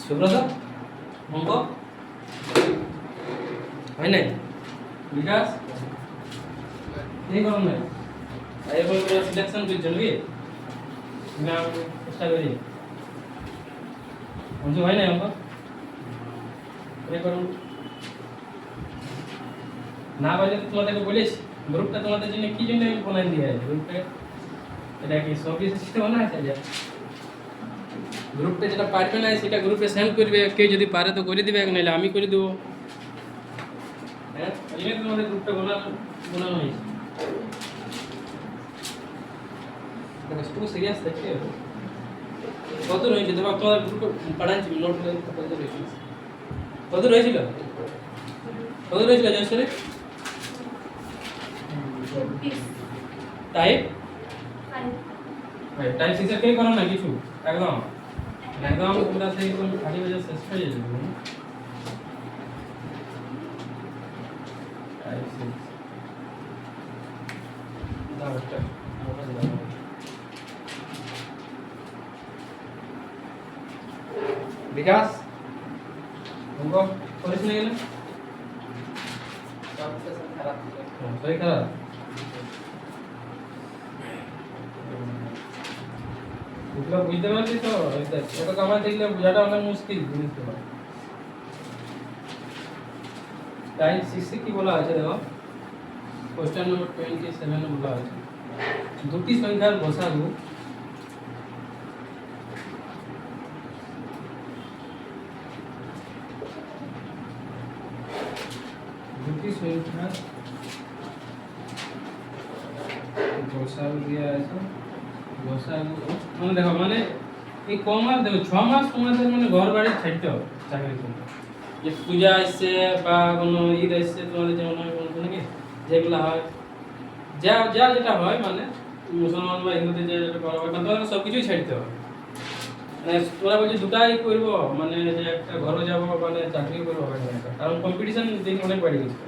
সুব্রত অঙ্ক হয় নাই বিকাশ এই করুন না এরপর করে সিলেকশন করছেন কি না চেষ্টা করি অঞ্জু হয় নাই অঙ্ক করুন না পারলে তোমাদেরকে বলিস গ্রুপটা তোমাদের জন্য কি জন্য বানাই দিয়ে আছে গ্রুপটা এটা কি সবই সিস্টেম বানা আছে যা গ্রুপে যেটা পারবে না সেটা গ্রুপে সেন্ড করবে কেউ যদি পারে তো করে দিবে নাহলে আমি করে দেবো হ্যাঁ এই তোমাদের গ্রুপটা বানানো হয়েছে একটু সিরিয়াস দেখতে কত রয়েছে তোমার তোমাদের গ্রুপে পড়াচ্ছি নোট করে কত রয়েছে কত রয়েছিল জয়শ্রী টাইপ টাইপ সিক্সের কে করো না কিছু একদম একদম তোমরা সেই কোন খালি বাজার শেষ হয়ে যাবে টাইপ সিক্স দাও একটা বিকাশ অঙ্ক করিস না কেন শরীর খারাপ এগুলো বুঝতে পারছি তো এটা কামাই দেখলে বোঝাটা অনেক মুশকিল বুঝতে পারি টাইপ সিক্সে কি বলা আছে দেখো কোশ্চেন নম্বর 27 বলা আছে দুটি সংখ্যার গসাগু দুটি সংখ্যার গসাগু দিয়া আছে গসাগু মানে দেখো মানে এই কমাস দেখো 6 মাস তোমাদের মানে ঘর বাড়ি ছাড়তে হবে চাকরি করতে যে পূজা আসছে বা কোনো ঈদ আসছে তোমাদের যেমন হয় কোনো নাকি যেগুলো হয় যা যা যেটা হয় মানে মুসলমান বা হিন্দুদের যে যেটা করা হয় তোমাদের সব কিছুই ছাড়তে হবে মানে তোমরা বলছি দুটাই করবো মানে যে একটা ঘরে যাবো মানে চাকরি করবো হবে না কারণ কম্পিটিশন দিন অনেক বেড়ে গেছে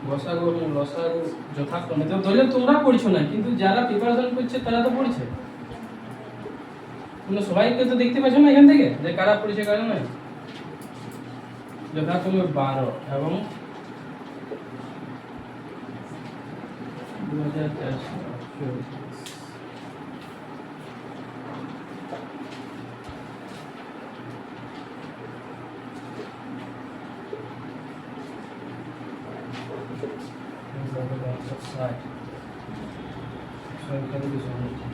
গসাগু এবং লসাগু যথাক্রমে তো ধরলে তোমরা পড়ছো না কিন্তু যারা প্রিপারেশন করছে তারা তো পড়ছে তোমরা সবাইকে তো দেখতে পাচ্ছ না এখান থেকে যে কারা পড়ছে কারা নয় যথাক্রমে 12 এবং 2448 সংখ্যা দুটি সমষ্টি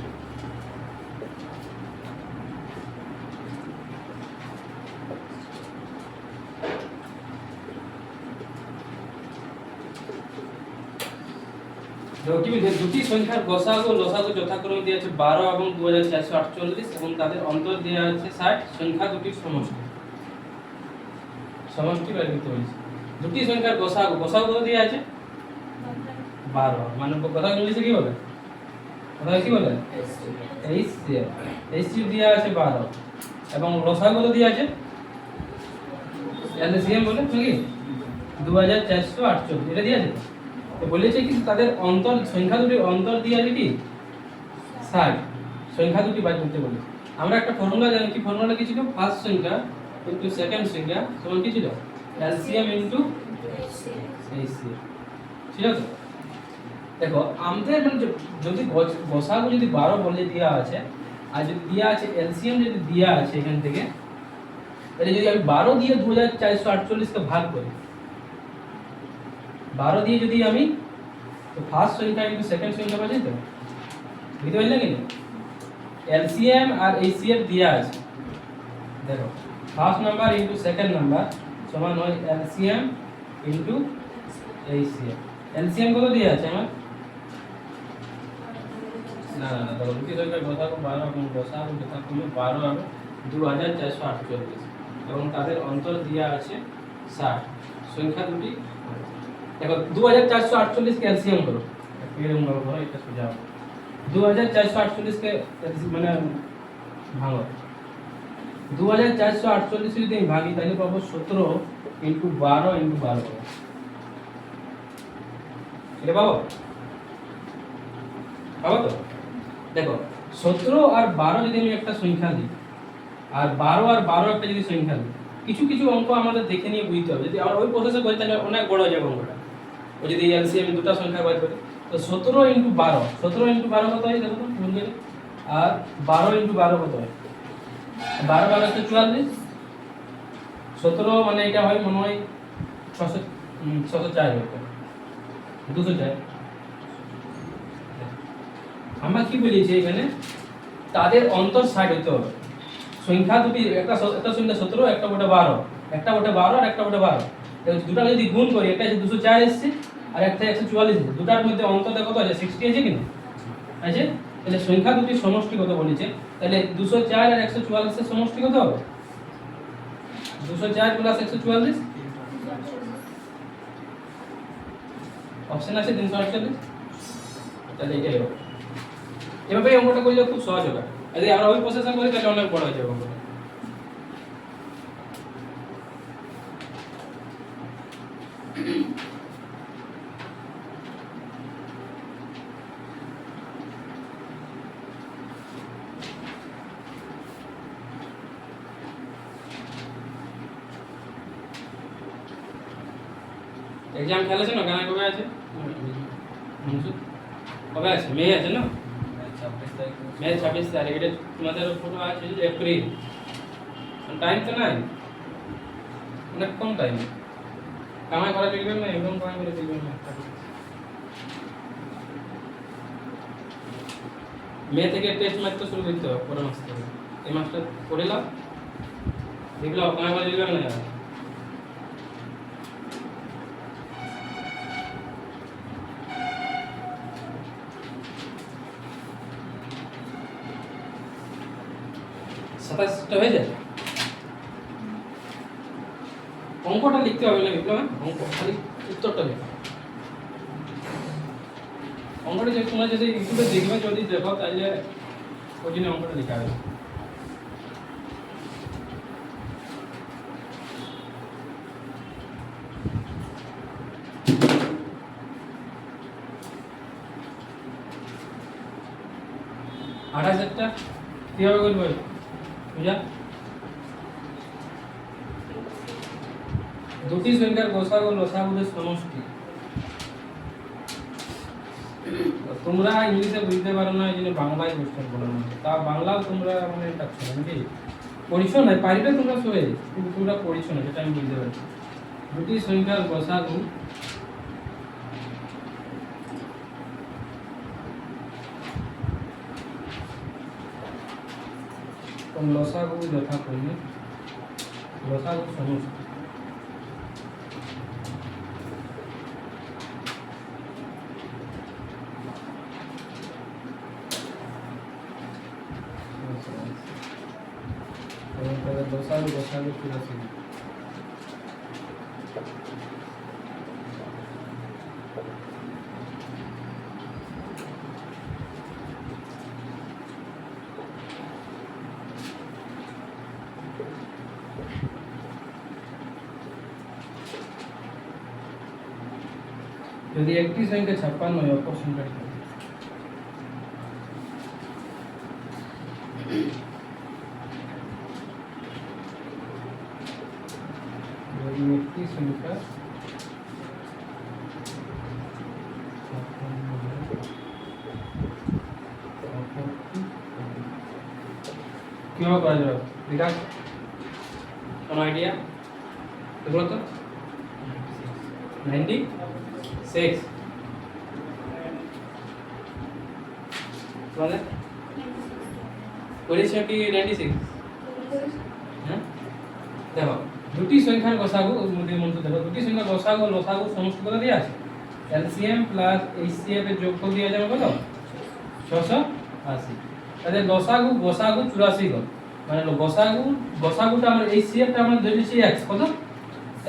দুটি সংখ্যার গসাগু ও লসাগু যথাক্রমে দেওয়া আছে 12 এবং 2448 এবং তাদের অন্তর দেওয়া আছে 60 সংখ্যা দুটির সমষ্টি সমষ্টি বের করতে বলেছে দুটি সংখ্যার গসাগু গসাগু কত দেওয়া আছে 12 মানে গসাগু ইংলিশে কি বলে কথা কি বলে HCF দেওয়া আছে 12 এবং লসাগু কত দেওয়া আছে এলসিএম বলে নাকি 2448 এটা দেওয়া আছে তো বলেছে কি তাদের অন্তর সংখ্যা দুটির অন্তর দিয়ে আছে কি 60 সংখ্যা দুটি বাদ করতে বলেছে আমরা একটা ফর্মুলা জানি কি ফর্মুলা কি ছিল ফার্স্ট সংখ্যা ইনটু সেকেন্ড সংখ্যা সমান কি ছিল এলসিএম ইনটু এইচসিএফ ঠিক আছে দেখো আমাদের মানে যদি গসাগু যদি 12 বলে দেওয়া আছে আর যদি দেওয়া আছে এলসিএম যদি দেওয়া আছে এখান থেকে তাহলে যদি আমি 12 দিয়ে 2448 কে ভাগ করি 12 দিয়ে যদি আমি তো ফার্স্ট সংখ্যা ইনটু সেকেন্ড সংখ্যা পাচ্ছি তো বুঝতে পারলে কি এলসিএম আর এইচসিএফ দেওয়া আছে দেখো first number into second number সমান হয় এলসিএম ইনটু এইচসিএফ এলসিএম কত দেওয়া আছে আমার না না দেখো দুটি সংখ্যার গসাগু 12 এবং গসাগু যথাক্রমে 12 এবং 2448 এবং তাদের অন্তর দেওয়া আছে 60 সংখ্যা দুটি দেখো 2448 কে এলসিএম করো এরকম করো এটা সোজা 2448 কে মানে ভাঙো 2448 যদি আমি ভাগি তাহলে পাবো 17 ইনটু 12 ইনটু 12 এটা পাবো তো দেখো 17 আর 12 যদি আমি একটা সংখ্যা দিই, আর 12 আর 12 একটা যদি সংখ্যা দিই, কিছু কিছু অঙ্ক আমাদের দেখে নিয়ে বুঝতে হবে। যদি আমরা ওই প্রসেসে করি তাহলে অনেক বড় হয়ে যাবে অঙ্কটা। ও যদি এলসিএম দুটো সংখ্যা বার করি, তো 17 × 12, 17 × 12 কত হয় দেখো তো বলবে, আর 12 × 12 কত হয়? 12 12 44, 17 মানে এটা হয় মনে হয় 604 হবে, 204। আমরা কি বলেছি এখানে, তাদের অন্তর 60 হতে হবে। সংখ্যা দুটি, একটা সংখ্যা 17, একটা বটে 12, একটা বটে 12 আর একটা বটে 12, দুটো যদি গুণ করি, একটা আছে 204 এসেছে আর একটা 144 এসেছে, দুটার মধ্যে অন্তর কত আছে? 60 আছে কিনা আছে। তাহলে সংখ্যা দুটির সমষ্টি কত বলেছে, তাহলে 204 আর 144 এর সমষ্টি কত হবে? 204 + 144, অপশন আছে 348, তাহলে এটাই হবে। এভাবে অঙ্কটা করলে খুব সহজ হবে। যদি আমরা ওই প্রসেসে করি তাহলে অনেক বড় হয়ে যাবে অঙ্কটা। এক্সাম খেলেছে না, গানা কবে আছে? কবে আছে? মে আছে না? মে 26 তারিখ। এটা তোমাদের ফটো আছে এপ্রিল, টাইম তো নাই, অনেক কম টাইম। কামাই করে লিখবেন না, একদম কামাই করে লিখবেন না। মে থেকে টেস্ট ম্যাচ তো শুরু করতে হবে, পরের মাস থেকে। এই মাসটা করে নাও, দেখলো কামাই করে লিখবেন না। 27টা হয়ে যায়। অঙ্কটা লিখতে হবে না বিপ্লব, অঙ্ক খালি উত্তরটা লেখো। অঙ্কটা যে তোমরা যদি ইউটিউবে দেখবে, যদি দেখো তাহলে ওই জন্য অঙ্কটা লেখা হবে। আঠাশ একটা কিভাবে করবে বুঝা? দুটি সংখ্যার গসাগু লসাগুদের সমষ্টি। তোমরা ইংলিশে বুঝতে পারো না, এই জন্য বাংলায় কোশ্চেন বলো না। তা বাংলাও তোমরা মানে পাচ্ছ না নাকি? পড়িছো না, পারিবে তোমরা সবাই, কিন্তু তোমরা পড়িছো না, সেটা আমি বুঝতে পারছি। দুটি সংখ্যার গসাগু লসাগু যথাক্রমে লসাগু সমষ্টি। লসাগু লসাগু 84। যদি একটি সংখ্যা 56 হয়, অপর সংখ্যাটি কত? যদি একটি সংখ্যা 56 হয়, অপরটি কিভাবে করা যাবে বিকাশ? কোনো আইডিয়া? এগুলো তো 96 মানে করেছে কি 96? হ্যাঁ, দেখো দুটি সংখ্যার গসাগু মধ্যে মনে দেখো, দুটি সংখ্যার গসাগু লসাগু সমষ্টি কত দেয়া আছে? এলসিএম প্লাস এইচসিএফ এর যোগফল দেয়া যাবে কত? 680। তাহলে লসাগু গসাগু 84 কত? মানে গসাগুটা আমরা এইচসিএফটা আমরা ধরে নিয়েছি x, কত?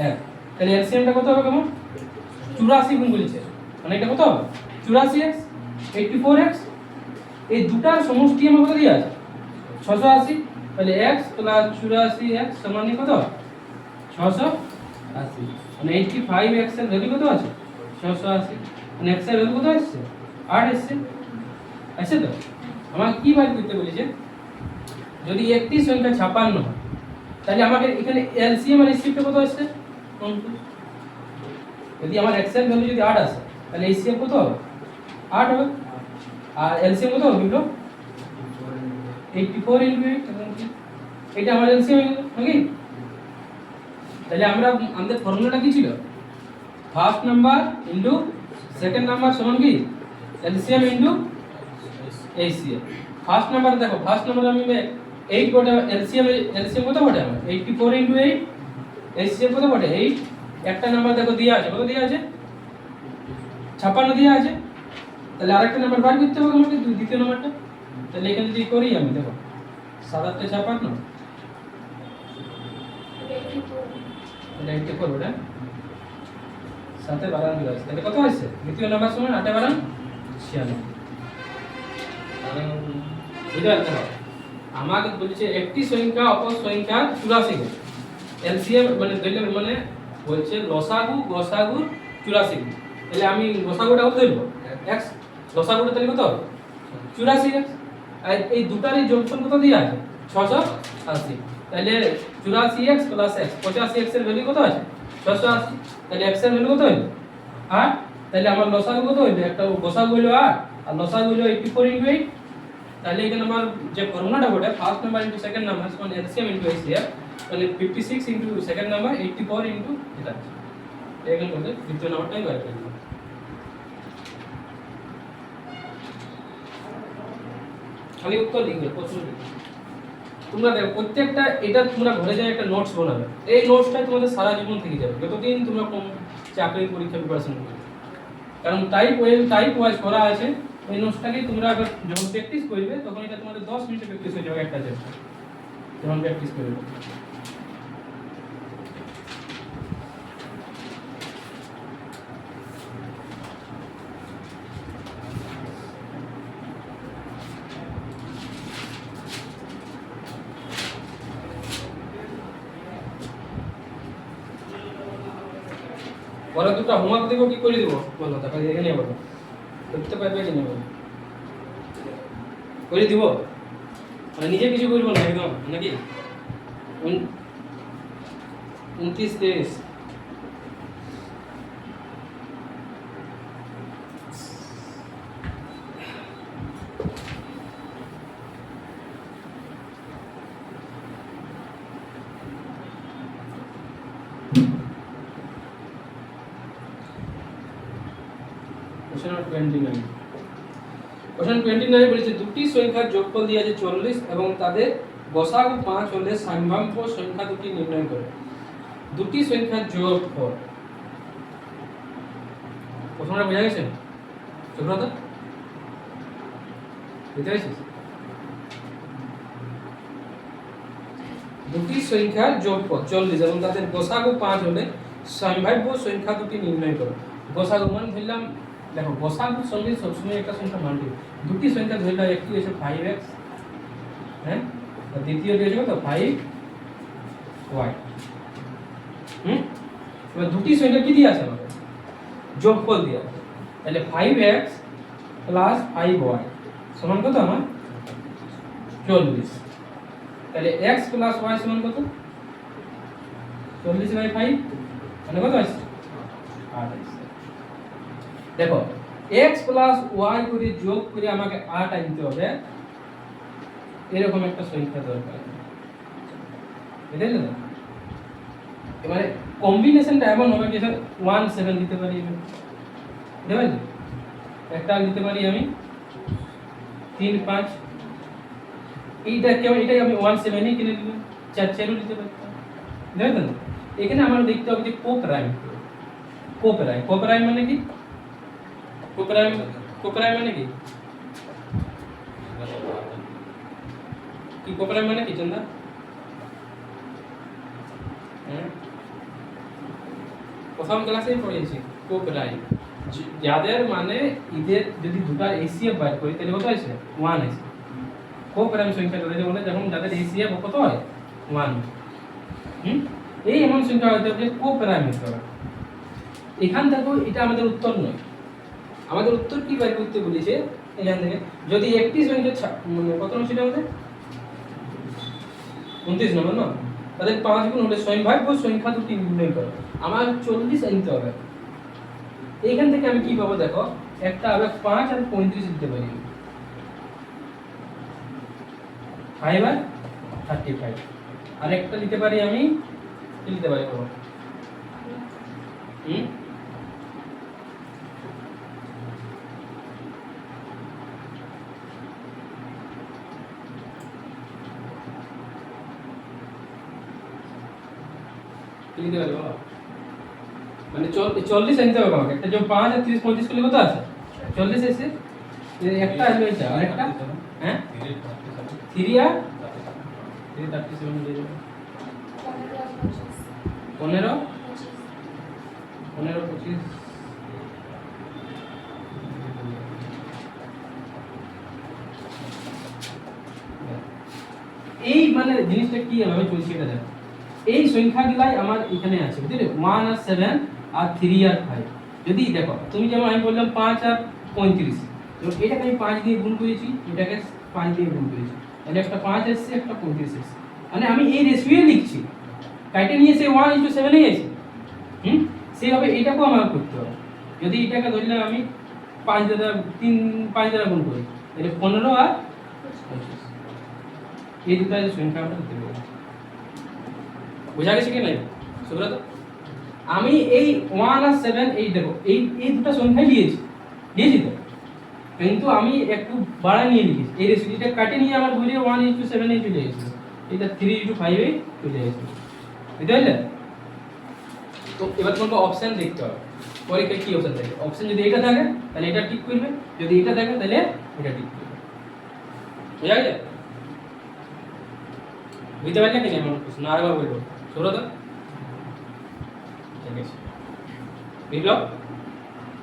1। তাহলে এলসিএমটা কত হবে কেমন? 84 গুণ বলেছে, মানে এটা কত হবে? 84x 84x, এই দুটার সমষ্টি আমার কত দেয়া আছে? 680। তাহলে x + 84x সমান কত? 680। মানে 85x এর ভ্যালু কত আছে? 680। মানে x এর ভ্যালু কত আসছে? 8 আসছে। আছে তো? আমাকে কি বার করতে বলেছে, যদি একটি সংখ্যা 56 হয় তাহলে আমাকে এখানে এলসিএম আর এইচসিএফ কত আসছে, যদি আমার এক্স এর ভ্যালু যদি 8 আসে তাহলে এইচসিএফ কত হবে, 8 হবে, আর এলসিএম কত হবে বিপ্লব, 84 ইনটু 8, এটা আমার এলসিএম নাকি। তাহলে আমাদের ফর্মুলাটা কি ছিল, first number into second number সমান কি LCM into HCF. First number দেখো, ফার্স্ট নাম্বার আমি 8 বটে, এলসিএম কত বটে আমার 84 ইনটু 8, এইচসিএফ কত বটে 8, একটা নাম্বার দেখো দেয়া আছে, কত দেয়া আছে 56 দেয়া আছে, তাহলে আরেকটা নাম্বার বার করতে হবে আমাকে, দ্বিতীয় নাম্বারটা। তাহলে এখানে যদি করি আমি দেখো 7 8 56, তাহলে 84 ওটা সাথে 12 দিয়ে আছে, তাহলে কত হয়েছে দ্বিতীয় নাম্বার সমান 8 12 96। বুঝতে পারছো, আমাকে বলছে একটি সংখ্যা অপর সংখ্যা 84 গুণ, এলসিএম মানে ধরলে মানে বলছে লসাগু গসাগু 84 গুণ, তাহলে আমি গসাগুটা কত ধরব x, লসাগুটা তাহলে কত 84x, আর এই দুটারই যোগফল কত দেয়া আছে 680, তাহলে 84x প্লাস x 85x এর ভ্যালু কত আছে 680, তাহলে x এর ভ্যালু কত হইল 8, তাহলে আমার লসাগু কত হইল, একটা গসাগু হইল 8 আর লসাগু হইল 84 ইনটু 8, তাহলে এখানে আমার যে ফর্মুলাটা বটে first number into second number সমান এলসিএম ইনটু এইচসিএফ, তাহলে 56 ইনটু সেকেন্ড নাম্বার 84 ইনটু এটা, এখানে বলতে দ্বিতীয় নাম্বারটাই বের করে দিলাম। খালি উত্তর লিখবে, প্রশ্ন লিখবে। তোমরা দেখো প্রত্যেকটা এটা তোমরা ঘরে যায় একটা নোটস বানাবে, এই নোটসটাই তোমাদের সারা জীবন থেকে যাবে যতদিন তোমরা চাকরির পরীক্ষা প্রিপারেশন করবে, কারণ টাইপ ওয়াইজ করা আছে। এই নোটসটাকে তোমরা আবার যখন প্র্যাকটিস করবে তখন এটা তোমাদের 10 মিনিটে প্র্যাকটিস হয়ে যাবে একটা চ্যাপ্টার, যখন প্র্যাকটিস করবে। পরে দুটো হোমওয়ার্ক দেবো, কি করে দেবো বলো, তারপরে দেখে নিয়ে বলো করতে পারবে কি না, করে দিব মানে নিজে কিছু করবো না একদম নাকি। 29 23 কোশ্চেন 29 বলেছে দুটি সংখ্যার যোগফল দিয়ে আছে 40 এবং তাদের গসাগু 5 হলে সম্ভাব্য সংখ্যা দুটি নির্ণয় করো। দুটি সংখ্যার যোগফল, প্রথমটা বোঝা গেছে সুব্রত, বুঝতে পেরেছিস? দুটি সংখ্যার যোগফল 40 এবং তাদের গসাগু 5 হলে সম্ভাব্য সংখ্যা দুটি নির্ণয় করো। গসাগু মানে ধরলাম, দেখো গসাগুর সঙ্গে সবসময় একটা সংখ্যা মাল্টি, দুটি সংখ্যা ধরলাম, একটি হচ্ছে 5x, হ্যাঁ, আর দ্বিতীয়টি হচ্ছে কত 5y। এবার দুটি সংখ্যা কি দিয়ে আছে আমাদের যোগফল দিয়ে আছে, তাহলে 5x প্লাস 5y সমান কত আমার 40, তাহলে x প্লাস y সমান কত 40/5 মানে কত আসছে 8 আসছে। দেখো x প্লাস y করে যোগ করে আমাকে 8 আনতে হবে, এরকম একটা সংখ্যা দরকার, বুঝলে না? এবারে কম্বিনেশনটা এমন হবে যে 1 7 দিতে পারি আমি, বুঝতে পারলি? একটা দিতে পারি আমি 3 5, এইটা কেমন, এটাই আমি 1 7 কিনে দিলাম, 4 4 দিতে পারি, বুঝতে না? এখানে আমরা দেখতে হবে যে কোপ্রাইম, কোপ্রাইম কোপ্রাইম মানে কি, কোপ্রাইম কোপ্রাইম মানে কি, কি কোপ্রাইম মানে কি চন্দা? প্রথম ক্লাসেই পড়িয়েছি কোপ্রাইম, যাদের মানে এদের যদি দুটার এইচসিএফ বাইর করি তাহলে কত আসে 1 আসে। কোপ্রাইম সংখ্যা তাদের বলে যখন যাদের এইচসিএফ কত হয় 1, এই এমন সংখ্যা হতে হবে কোপ্রাইম হতে হবে। এখান থেকে এটা আমাদের উত্তর নয়, আমাদের উত্তর কি বাইর করতে বলেছে এখান থেকে যদি একটি সংখ্যা মানে কত নম্বর ছিল আমাদের 29 নম্বর না, তাদের 5 গুণ হলে সম্ভাব্য সংখ্যা দুটি নির্ণয় করো। আমার 40 আনতে হবে। এইখান থেকে আমি কি পাবো দেখো, একটা হবে 5 আর 35 দিতে পারি, 5 আর 35, আর একটা দিতে পারি আমি, কি দিতে পারি বাবা? কি দিতে পারি বাবা? মানে 40 আনতে হবে আমাকে, একটা যে 5 আর 30 35 করলে কত আছে 40 এসে একটা আসবে, এটা আর একটা হ্যাঁ 3 আর 37 দিয়ে দেব 15 25 এই মানে জিনিসটা কি হবে চলছে এটা দেখো, এই সংখ্যাগুলাই আমার এখানে আছে বুঝলে, 1 আর 7 আর 3 আর 5। যদি দেখো তুমি যেমন আমি বললাম 5 আর 35, তো এটাকে আমি 5 দিয়ে গুণ করেছি, এটাকে 5 দিয়ে গুণ করেছি, তাহলে একটা 5 এসেছে একটা 35 এসেছে, মানে আমি এই রেশিও লিখছি, কাটে নিয়ে সে 1:7 এ আছে। সেভাবে এটাকেও আমার করতে হবে। যদি এটাকে ধরলে আমি 5 দ্বারা 5 দ্বারা গুণ করি, তাহলে 15 আর 25, এই দুটো সংখ্যা আমরা দিতে পারি। বোঝা গেছে কি নাই সুব্রত? আমি এই 1 আর 7 এই দেখো এই দুটো সংখ্যাই দিয়েছি তো, কিন্তু আমি একটু বাড়ায় নিয়ে লিখেছি, এই রেসিপিটা কাটে নিয়ে আমার বুঝে 1:7 এ চলে এসেছে, এটা 3:5 এ চলে এসেছে, বুঝতে পারলে? তো এবার তোমাকে অপশন দেখতে হবে, পরীক্ষায় কি অপশন থাকে। অপশন যদি এটা থাকে তাহলে এটা টিক করবে, যদি এটা থাকে তাহলে এটা টিক করবে। বোঝা গেছে? বুঝতে পারলে কি না আমার প্রশ্ন? আরেকবার বলবো সুব্রত, ঠিক আছে বিপ্লব,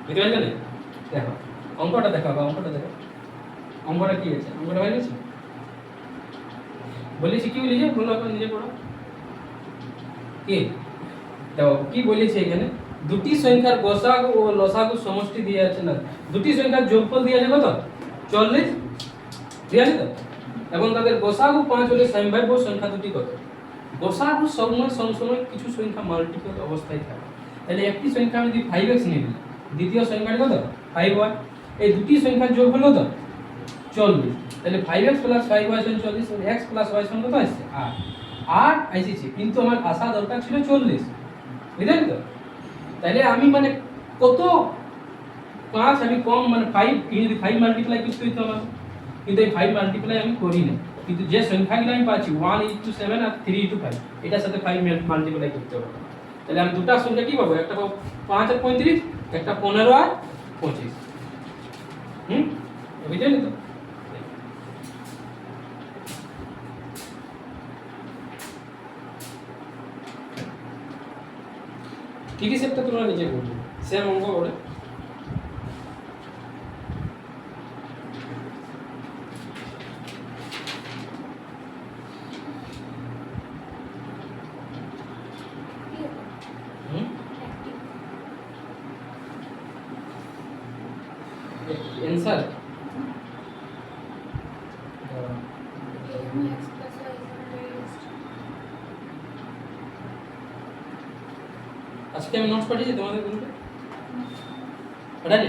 বুঝতে পারলে না? দেখো অঙ্কটা দেখো, অঙ্কটা দেখো, অঙ্কটা কি আছে, অঙ্কটা হয়ে গেছে বলেছি, কি বলেছে বলো এখন নিজে পড়ো কি দেখো কি বলেছে এখানে, দুটি সংখ্যার গসাগু ও লসাগু সমষ্টি দিয়ে আছে না, দুটি সংখ্যার যোগফল দিয়ে আছে কত 40 দিয়ে আছে তো, এবং তাদের গসাগু 5 হলে সম্ভাব্য সংখ্যা দুটি কত। গসাগু সবসময় কিছু সংখ্যা মাল্টিপল অবস্থায় থাকে, তাহলে একটি সংখ্যা আমি যদি 5x নিই, দ্বিতীয় সংখ্যাটি কত 5y, এই দুটি সংখ্যার যোগ হলো কত 40, তাহলে 5x + 5y = 40, আর x + y = কত আসছে 8, 8 আসছে, কিন্তু আমার আসা দরকার ছিল 40, বুঝলেন তো? তাহলে আমি মানে কত 5 আমি কম, মানে 5 যদি 5 মাল্টিপ্লাই করতে হইতো আমার, কিন্তু এই 5 মাল্টিপ্লাই আমি করি না, কিন্তু যে সংখ্যাগুলো আমি পাচ্ছি 1:7 আর 3:5, এটার সাথে 5 মাল্টিপ্লাই করতে হবে, তাহলে আমি দুটো সংখ্যা কি পাবো, একটা পাবো 5 আর 35, একটা 15 আর 25। বুঝলেন তো? ঠিক আছে, একটা তোমরা নিজে করবে সেম অঙ্ক করে। आंसर আজকে আমি নোটস পাঠিয়েছি তোমাদের গ্রুপে, পাঠালে?